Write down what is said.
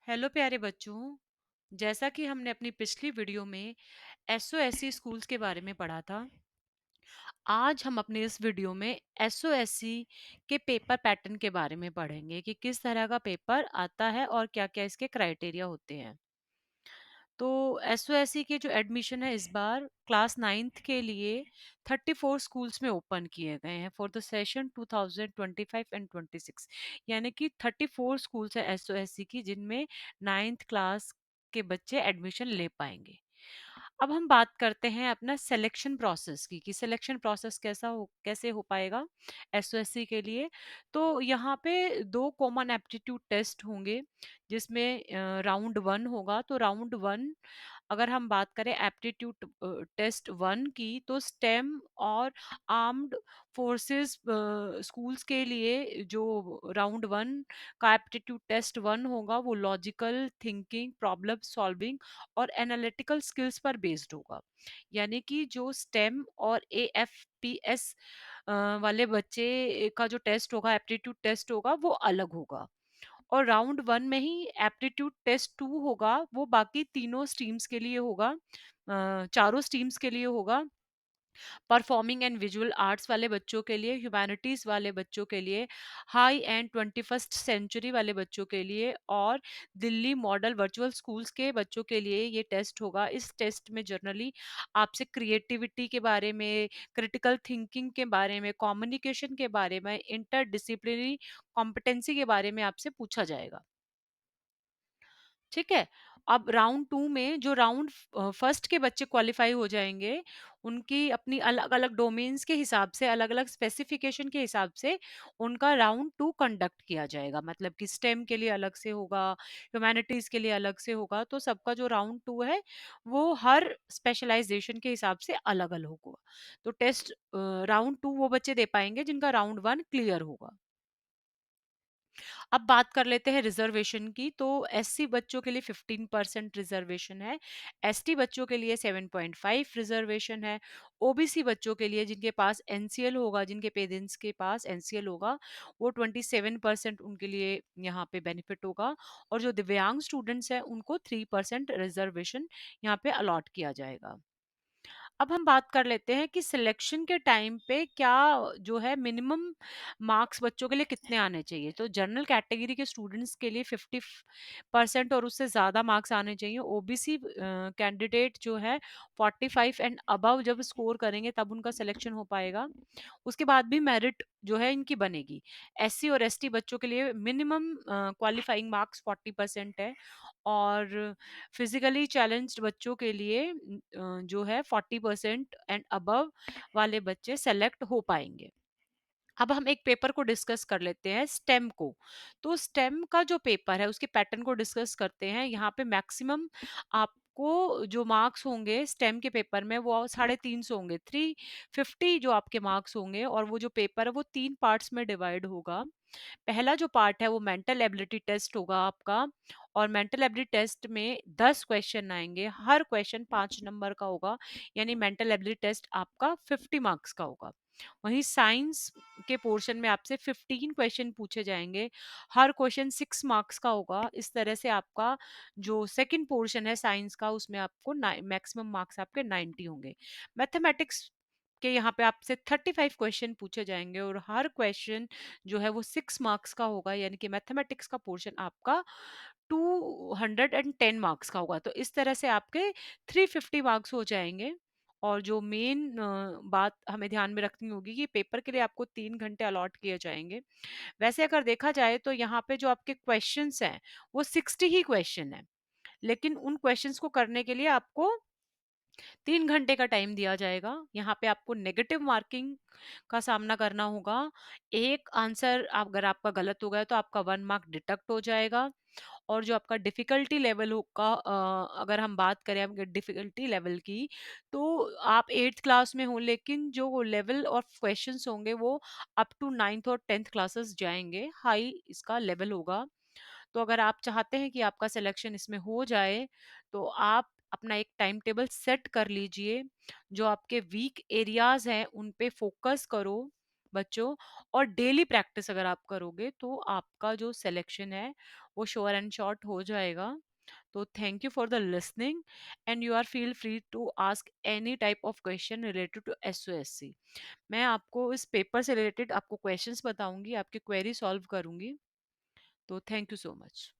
Hello प्यारे बच्चों। जैसा कि हमने अपनी पिछली वीडियो में एसओएससी स्कूल्स के बारे में पढ़ा था, आज हम अपने इस वीडियो में एसओएससी के पेपर पैटर्न के बारे में पढ़ेंगे कि किस तरह का पेपर आता है और क्या-क्या इसके क्राइटेरिया होते हैं। तो एसओएससी के जो एडमिशन है इस बार क्लास 9th के लिए 34 स्कूल्स में ओपन किए गए हैं फॉर द सेशन 2025 एंड 26। यानी कि 34 स्कूल्स है एसओएससी की जिनमें 9th क्लास के बच्चे एडमिशन ले पाएंगे। अब हम बात करते हैं अपना सिलेक्शन प्रोसेस की कि सिलेक्शन प्रोसेस कैसे हो पाएगा एसओएससी के लिए। तो यहाँ पे दो कॉमन एप्टीट्यूड टेस्ट होंगे जिसमें राउंड वन होगा। तो राउंड वन अगर हम बात करें एप्टीट्यूड टेस्ट वन की, तो स्टेम और आर्म्ड फोर्सेस स्कूल्स के लिए जो राउंड वन का एप्टीट्यूड टेस्ट वन होगा वो लॉजिकल थिंकिंग, प्रॉब्लम सॉल्विंग और एनालिटिकल स्किल्स पर बेस्ड होगा। यानी कि जो स्टेम और एएफपीएस वाले बच्चे का जो टेस्ट होगा, एप्टीट्यूड टेस्ट होगा, वो अलग होगा। और राउंड वन में ही एप्टीट्यूड टेस्ट टू होगा, वो बाकी तीनों स्ट्रीम्स के लिए होगा, चारों स्ट्रीम्स के लिए होगा। परफॉर्मिंग एंड विजुअल आर्ट्स वाले बच्चों के लिए, ह्यूमैनिटीज वाले बच्चों के लिए, हाई एंड 21st सेंचुरी वाले बच्चों के लिए और दिल्ली मॉडल वर्चुअल स्कूल्स के बच्चों के लिए ये टेस्ट होगा। इस टेस्ट में जनरली आपसे क्रिएटिविटी के बारे में, क्रिटिकल थिंकिंग के बारे में, कम्युनिकेशन के बारे में, इंटरडिसिप्लिनरी कॉम्पिटेंसी के बारे में आपसे पूछा जाएगा। ठीक है। अब राउंड टू में जो राउंड फर्स्ट के बच्चे क्वालिफाई हो जाएंगे, उनकी अपनी अलग अलग डोमेन्स के हिसाब से, अलग अलग स्पेसिफिकेशन के हिसाब से उनका राउंड टू कंडक्ट किया जाएगा। मतलब कि स्टेम के लिए अलग से होगा, ह्यूमैनिटीज के लिए अलग से होगा। तो सबका जो राउंड टू है वो हर स्पेशलाइजेशन के हिसाब से अलग अलग होगा। तो टेस्ट राउंड टू वो बच्चे दे पाएंगे जिनका राउंड वन क्लियर होगा। अब बात कर लेते हैं रिजर्वेशन की। तो एससी बच्चों के लिए 15% रिजर्वेशन है, एसटी बच्चों के लिए 7.5 रिजर्वेशन है, ओबीसी बच्चों के लिए जिनके पास एनसीएल होगा, जिनके पेरेंट्स के पास एनसीएल होगा, वो 27% उनके लिए यहाँ पे बेनिफिट होगा। और जो दिव्यांग स्टूडेंट्स हैं उनको 3% रिजर्वेशन यहाँ पे अलॉट किया जाएगा। अब हम बात कर लेते हैं कि सिलेक्शन के टाइम पे क्या जो है मिनिमम मार्क्स बच्चों के लिए कितने आने चाहिए। तो जनरल कैटेगरी के स्टूडेंट्स के लिए 50% और उससे ज़्यादा मार्क्स आने चाहिए। ओबीसी कैंडिडेट जो है 45 एंड अबव जब स्कोर करेंगे तब उनका सिलेक्शन हो पाएगा। उसके बाद भी मेरिट जो है इनकी बनेगी। एससी और एसटी बच्चों के लिए मिनिमम क्वालिफाइंग मार्क्स 40% है। और फिजिकली चैलेंज्ड बच्चों के लिए जो है 40% एंड अबव वाले बच्चे सेलेक्ट हो पाएंगे। अब हम एक पेपर को डिस्कस कर लेते हैं, स्टेम को। तो स्टेम का जो पेपर है उसके पैटर्न को डिस्कस करते हैं। यहाँ पे मैक्सिमम आपको जो मार्क्स होंगे स्टेम के पेपर में वो 350 होंगे, 350 जो आपके मार्क्स होंगे। और वो जो पेपर है वो तीन पार्ट्स में डिवाइड होगा। पहला जो पार्ट है वो मेंटल एबिलिटी टेस्ट होगा आपका। और मेंटल एबिलिटी टेस्ट में 10 क्वेश्चन आएंगे, हर क्वेश्चन 5 नंबर का होगा। यानी मेंटल एबिलिटी टेस्ट आपका 50 मार्क्स का होगा। वहीं साइंस के पोर्शन में आपसे 15 क्वेश्चन पूछे जाएंगे, हर क्वेश्चन 6 मार्क्स का होगा। इस तरह से आपका जो सेकंड पोर्शन है साइंस का उसमें आपको मैक्सिमम मार्क्स आपके 90 होंगे। मैथमेटिक्स के यहाँ पे आपसे 35 क्वेश्चन पूछे जाएंगे और हर क्वेश्चन जो है वो 6 मार्क्स का होगा। यानी कि मैथमेटिक्स का पोर्शन आपका 210 मार्क्स का होगा। तो इस तरह से आपके 350 मार्क्स हो जाएंगे। और जो मेन बात हमें ध्यान में रखनी होगी कि पेपर के लिए आपको 3 घंटे अलॉट किए जाएंगे। वैसे अगर देखा जाए तो यहाँ पे जो आपके क्वेश्चंस हैं वो 60 ही क्वेश्चन है, लेकिन उन क्वेश्चंस को करने के लिए आपको 3 घंटे का टाइम दिया जाएगा। यहाँ पे आपको नेगेटिव मार्किंग का सामना करना होगा। एक आंसर अगर आपका गलत हो गया तो आपका 1 मार्क डिडक्ट हो जाएगा। और जो आपका डिफिकल्टी लेवल होगा, अगर हम बात करें आपके डिफिकल्टी लेवल की, तो आप 8th क्लास में हो, लेकिन जो लेवल ऑफ क्वेश्चंस होंगे वो अप टू 9th और 10th क्लासेस जाएंगे, हाई इसका लेवल होगा। तो अगर आप चाहते हैं कि आपका सिलेक्शन इसमें हो जाए तो आप अपना एक टाइम टेबल सेट कर लीजिए। जो आपके वीक एरियाज हैं उन पे फोकस करो बच्चों। और डेली प्रैक्टिस अगर आप करोगे तो आपका जो सिलेक्शन है वो श्योर एंड शॉर्ट हो जाएगा। तो thank you for the listening and you are feel free to ask any type of question related to SOSC. मैं आपको इस पेपर से रिलेटेड आपको क्वेश्चंस बताऊंगी, आपकी क्वेरी सॉल्व करूंगी। तो थैंक यू सो मच।